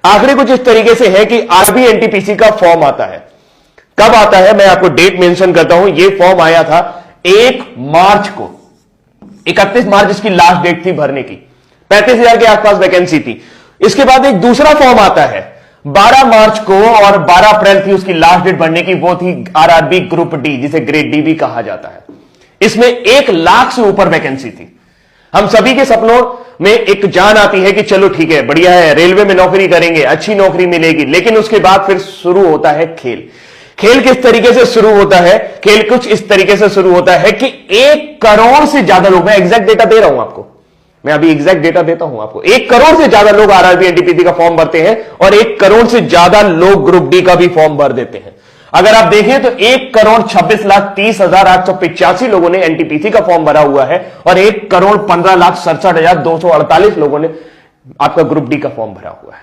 आंकड़े कुछ इस तरीके से है कि आरबी एनटीपीसी का फॉर्म आता है। कब आता है मैं आपको डेट मेंशन करता हूं। यह फॉर्म आया था 1 मार्च को, 31 मार्च इसकी लास्ट डेट थी भरने की, 35,000 के आसपास वैकेंसी थी। इसके बाद एक दूसरा फॉर्म आता है 12 मार्च को और 12 अप्रैल थी उसकी लास्ट डेट भरने की, वो थी आरआरबी ग्रुप डी, जिसे ग्रेड डी भी कहा जाता है। इसमें 1 लाख से ऊपर वैकेंसी थी। हम सभी के सपनों में एक जान आती है कि चलो ठीक है, बढ़िया है, रेलवे में नौकरी करेंगे, अच्छी नौकरी मिलेगी, लेकिन उसके बाद फिर शुरू होता है खेल। खेल किस तरीके से शुरू होता है? खेल कुछ इस तरीके से शुरू होता है कि 1 करोड़ से ज्यादा लोग, मैं एग्जैक्ट डेटा दे रहा हूं आपको, मैं अभी एग्जैक्ट डेटा देता हूं आपको, 1 करोड़ से ज्यादा लोग आरआरबी एनटीपीसी का फॉर्म भरते हैं और 1 करोड़ से ज्यादा लोग ग्रुप डी का भी फॉर्म भर देते हैं। अगर आप देखें तो 1,26,30,885 लोगों ने एनटीपीसी का फॉर्म भरा हुआ है और 1,15,67,248 लोगों ने आपका ग्रुप डी का फॉर्म भरा हुआ है।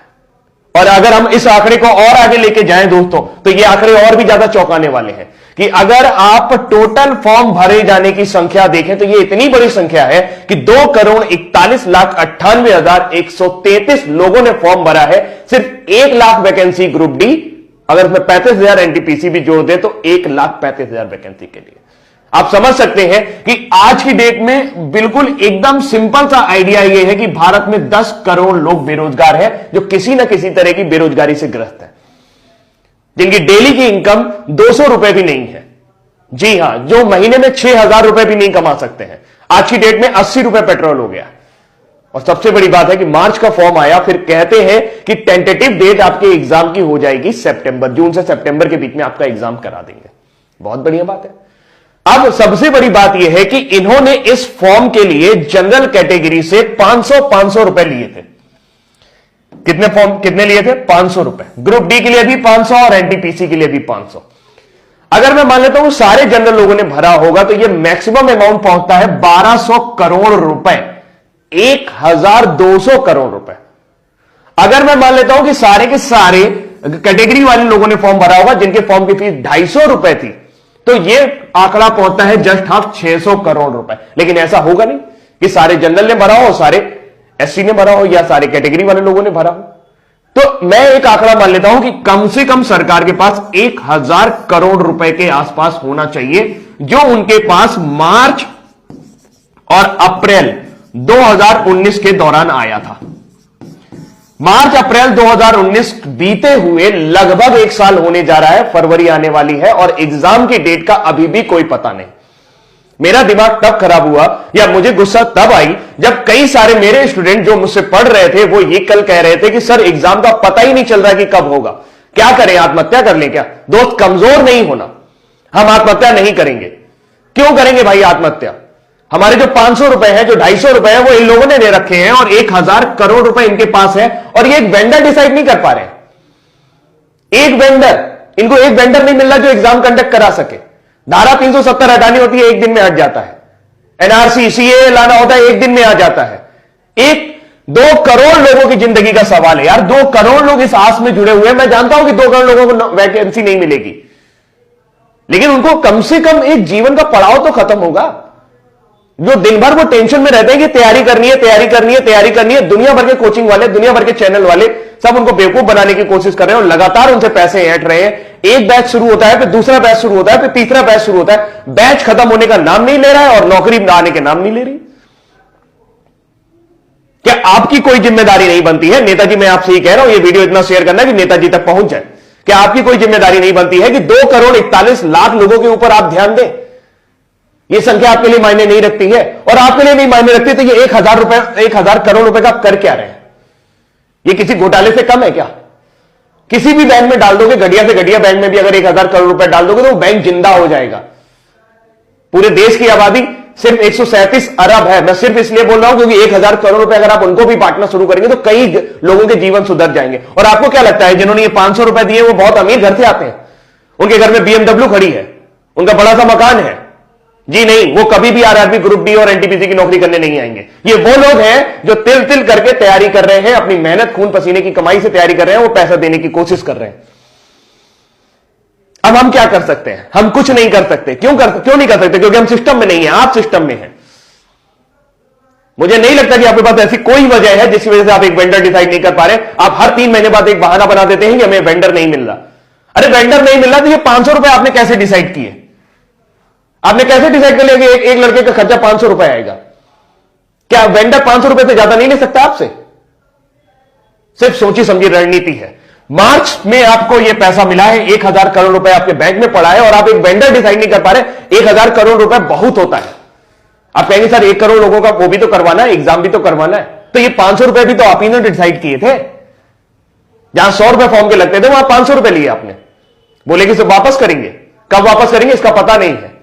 और अगर हम इस आंकड़े को और आगे लेके जाएं दोस्तों, तो ये आंकड़े और भी ज्यादा चौंकाने वाले हैं कि अगर आप टोटल फॉर्म भरे जाने की संख्या देखें तो ये इतनी बड़ी संख्या है कि 2,41,98,133 लोगों ने फॉर्म भरा है। सिर्फ 1 लाख वैकेंसी ग्रुप डी, अगर उसमें 35,000 एनटीपीसी भी जोड़ दे तो 1,35,000 वैकेंसी के लिए। आप समझ सकते हैं कि आज की डेट में बिल्कुल एकदम सिंपल सा आइडिया यह है कि भारत में 10 करोड़ लोग बेरोजगार हैं, जो किसी ना किसी तरह की बेरोजगारी से ग्रस्त है, जिनकी डेली की इनकम 200 रुपए भी नहीं है। जी हां, जो महीने में 6,000 रुपए भी नहीं कमा सकते हैं। आज की डेट में 80 रुपए पेट्रोल हो गया। और सबसे बड़ी बात है कि मार्च का फॉर्म आया, फिर कहते हैं कि टेंटेटिव डेट आपके एग्जाम की हो जाएगी सितंबर, जून से सितंबर के बीच में आपका एग्जाम करा देंगे। बहुत बढ़िया बात है। अब सबसे बड़ी बात यह है कि इन्होंने इस फॉर्म के लिए जनरल कैटेगरी से 500 रुपए लिए थे। कितने लिए थे? 500 रुपए। ग्रुप डी के लिए भी 500 और एनटीपीसी के लिए भी 500। अगर मैं मान लेता हूं सारे जनरल लोगों ने भरा होगा तो यह मैक्सिमम अमाउंट पहुंचता है 1200 करोड़ रुपए, 1,200 करोड़ रुपए। अगर मैं मान लेता हूं कि सारे के सारे कैटेगरी वाले लोगों ने फॉर्म भरा होगा जिनके फॉर्म की फीस 250 रुपए थी, तो यह आंकड़ा पहुंचता है जस्ट हाफ 600 करोड़ रुपए। लेकिन ऐसा होगा नहीं कि सारे जनरल ने भरा हो, सारे एससी ने भरा हो या सारे कैटेगरी वाले लोगों ने भरा हो। तो मैं एक आंकड़ा मान लेता हूं कि कम से कम सरकार के पास 1,000 करोड़ रुपए के आसपास होना चाहिए, जो उनके पास मार्च और अप्रैल 2019 के दौरान आया था। मार्च अप्रैल 2019 बीते हुए लगभग 1 साल होने जा रहा है, फरवरी आने वाली है और एग्जाम की डेट का अभी भी कोई पता नहीं। मेरा दिमाग तब खराब हुआ या मुझे गुस्सा तब आई जब कई सारे मेरे स्टूडेंट जो मुझसे पढ़ रहे थे वो ये कल कह रहे थे कि सर एग्जाम का पता ही नहीं चल रहा कि कब होगा, क्या करें, आत्महत्या कर लें क्या? दोस्त, कमजोर नहीं होना, हम आत्महत्या नहीं करेंगे। क्यों करेंगे भाई आत्महत्या? हमारे जो 500 रुपए हैं, जो 250 रुपए हैं, वो इन लोगों ने ले रखे हैं और 1,000 करोड़ रुपए इनके पास है और ये एक वेंडर डिसाइड नहीं कर पा रहे हैं। एक वेंडर, इनको एक वेंडर नहीं मिल रहा जो एग्जाम कंडक्ट करा सके। धारा 370 हटानी होती है, 1 दिन में हट जाता है। एनआरसी सीए लाना होता है, 1 दिन में आ जाता है। 2 करोड़ लोगों की जिंदगी का सवाल है यार। 2 करोड़ लोग इस आस में जुड़े हुए हैं। मैं जानता हूं कि 2 करोड़ लोगों को वैकेंसी नहीं मिलेगी, लेकिन उनको कम से कम एक जीवन का पड़ाव तो खत्म होगा। जो दिन भर वो टेंशन में रहते हैं कि तैयारी करनी है, तैयारी करनी है, तैयारी करनी है, दुनिया भर के कोचिंग वाले, दुनिया भर के चैनल वाले सब उनको बेवकूफ बनाने की कोशिश कर रहे हैं और लगातार उनसे पैसे ऐंठ रहे हैं। एक बैच शुरू होता है, फिर दूसरा बैच शुरू होता है, फिर तीसरा बैच शुरू होता है, बैच खत्म होने का नाम नहीं ले रहा है और नौकरी आने के नाम नहीं ले रही। क्या आपकी कोई जिम्मेदारी नहीं बनती है? नेताजी, मैं आपसे ही कह रहा हूं, ये वीडियो इतना शेयर करना कि नेताजी तक पहुंच जाए। क्या आपकी कोई जिम्मेदारी नहीं बनती है कि 2,41,00,000 लोगों के ऊपर आप ध्यान दें? यह संख्या आपके लिए मायने नहीं रखती है और आपके लिए नहीं मायने रखती तो ये 1,000 करोड़ रुपए का कर क्या रहे हैं? ये किसी घोटाले से कम है क्या? किसी भी बैंक में डाल दोगे, घटिया से घटिया बैंक में भी अगर 1,000 करोड़ रुपए डाल दोगे तो वो बैंक जिंदा हो जाएगा। पूरे देश की आबादी सिर्फ 137 अरब है। मैं सिर्फ इसलिए बोल रहा हूं क्योंकि 1,000 करोड़ रुपए अगर आप उनको भी बांटना शुरू करेंगे तो कई लोगों के जीवन सुधर जाएंगे। और आपको क्या लगता है जिन्होंने ये 500 रुपए दिए वो बहुत अमीर घर से आते हैं? उनके घर में BMW खड़ी है, उनका बड़ा सा मकान है? जी नहीं, वो कभी भी आरआरबी ग्रुप डी और एनटीपीसी की नौकरी करने नहीं आएंगे। ये वो लोग हैं जो तिल तिल करके तैयारी कर रहे हैं, अपनी मेहनत खून पसीने की कमाई से तैयारी कर रहे हैं, वो पैसा देने की कोशिश कर रहे हैं। अब हम क्या कर सकते हैं? हम कुछ नहीं कर सकते। क्यों नहीं कर सकते? क्योंकि हम सिस्टम में नहीं है, आप सिस्टम में हैं। मुझे नहीं लगता कि आपके पास ऐसी कोई वजह है जिसकी वजह से आप एक वेंडर डिसाइड नहीं कर पा रहे। आप हर 3 महीने बाद एक बहाना बना देते हैं कि हमें वेंडर नहीं मिल रहा। अरे वेंडर नहीं मिल रहा तो ये 500 रुपए आपने कैसे डिसाइड किए? आपने कैसे डिसाइड कर लिया कि एक लड़के का खर्चा 500 रुपए आएगा? क्या वेंडर 500 रुपए से ज्यादा नहीं ले सकता आपसे? सिर्फ सोची समझी रणनीति है। मार्च में आपको यह पैसा मिला है, 1000 करोड़ रुपए आपके बैंक में पड़ा है और आप एक वेंडर डिसाइड नहीं कर पा रहे। 1000 करोड़ रुपए बहुत होता है। आप कहेंगे सर 1 करोड़ लोगों का वो भी तो करवाना है, एग्जाम भी तो करवाना है। तो ये 500 रुपए भी तो आप ही ने डिसाइड किए थे। जहां 100 रुपए फॉर्म के लगते थे वहां 500 रुपए लिए आपने। बोले कि सब वापस करेंगे, कब वापस करेंगे इसका पता नहीं है।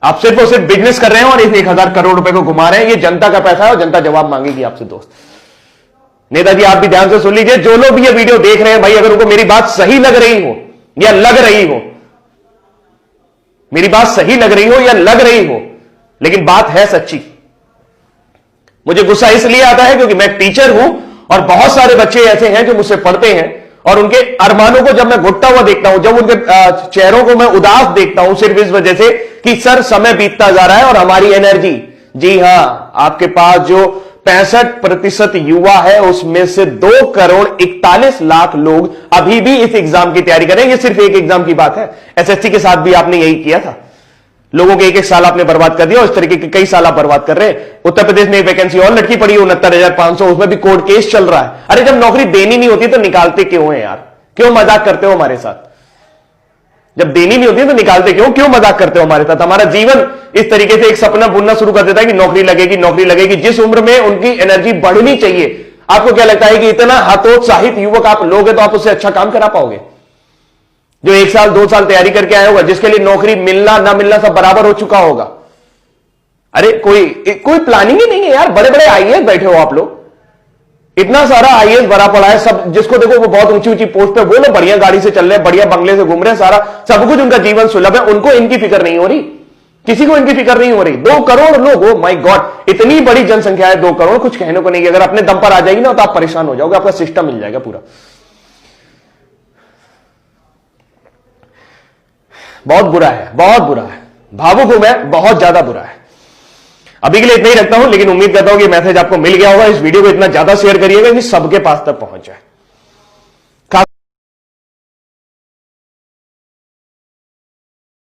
आप सिर्फ और सिर्फ बिजनेस कर रहे हैं और इस 1000 करोड़ रुपए को घुमा रहे हैं। ये जनता का पैसा है और जनता जवाब मांगेगी आपसे दोस्त। नेताजी आप भी ध्यान से सुन लीजिए, जो लोग भी ये वीडियो देख रहे हैं भाई, अगर उनको मेरी बात सही लग रही हो या लग रही हो, मेरी बात सही लग रही हो या लग रही हो, लेकिन बात है सच्ची। मुझे गुस्सा इसलिए आता है क्योंकि मैं टीचर हूं और बहुत सारे बच्चे ऐसे हैं जो मुझसे पढ़ते हैं और उनके अरमानों को जब मैं घुटता हुआ देखता हूं, जब उनके चेहरों को मैं उदास देखता हूं, सिर्फ इस वजह से कि सर समय बीतता जा रहा है और हमारी एनर्जी, जी हां, आपके पास जो 65% युवा है उसमें से 2 करोड़ 41 लाख लोग अभी भी इस एग्जाम की तैयारी कर रहे हैं। ये सिर्फ एक एग्जाम की बात है। एसएससी के साथ भी आपने यही किया था। लोगों के एक साल आपने बर्बाद कर दिया और इस तरीके के कई साल आप बर्बाद कर रहे हैं। उत्तर प्रदेश में एक वैकेंसी और लटकी पड़ी है 69,500, उसमें भी कोर्ट केस चल रहा है। अरे जब नौकरी देनी नहीं होती तो निकालते क्यों है यार? क्यों मजाक करते हो हमारे साथ? जब देनी नहीं होती तो निकालते क्यों मजाक करते हो हमारे साथ? हमारा जीवन इस तरीके से एक सपना बुनना शुरू कर देता है कि नौकरी लगेगी, नौकरी लगेगी। जिस उम्र में उनकी एनर्जी बढ़नी चाहिए, आपको क्या लगता है कि इतना हतोत्साहित युवक आप लोगे तो आप उससे अच्छा काम करा पाओगे? जो 1 साल 2 साल तैयारी करके आया होगा, जिसके लिए नौकरी मिलना ना मिलना सब बराबर हो चुका होगा। अरे कोई प्लानिंग ही नहीं है यार। बड़े बड़े आईएएस बैठे हो आप लोग, इतना सारा आईएएस भरा पड़ा है, सब जिसको देखो वो बहुत ऊंची ऊंची पोस्ट पे, वो लोग बढ़िया गाड़ी से चल रहे हैं, बढ़िया बंगले से घूम रहे हैं, सारा सब कुछ उनका जीवन सुलभ है। उनको इनकी फिक्र नहीं हो रही, किसी को इनकी फिक्र नहीं हो रही। 2 करोड़ लोग, ओ माय गॉड, इतनी बड़ी जनसंख्या है 2 करोड़, कुछ कहने को नहीं। अगर अपने दम पर आ जाएगी ना तो आप परेशान हो जाओगे, आपका सिस्टम मिल जाएगा पूरा। बहुत बुरा है, बहुत बुरा है। भावुक हूं मैं, बहुत ज्यादा बुरा है। अभी के लिए इतना ही रखता हूं, लेकिन उम्मीद करता हूं कि मैसेज आपको मिल गया होगा। इस वीडियो को इतना ज्यादा शेयर करिएगा कि सबके पास तक पहुंच जाए।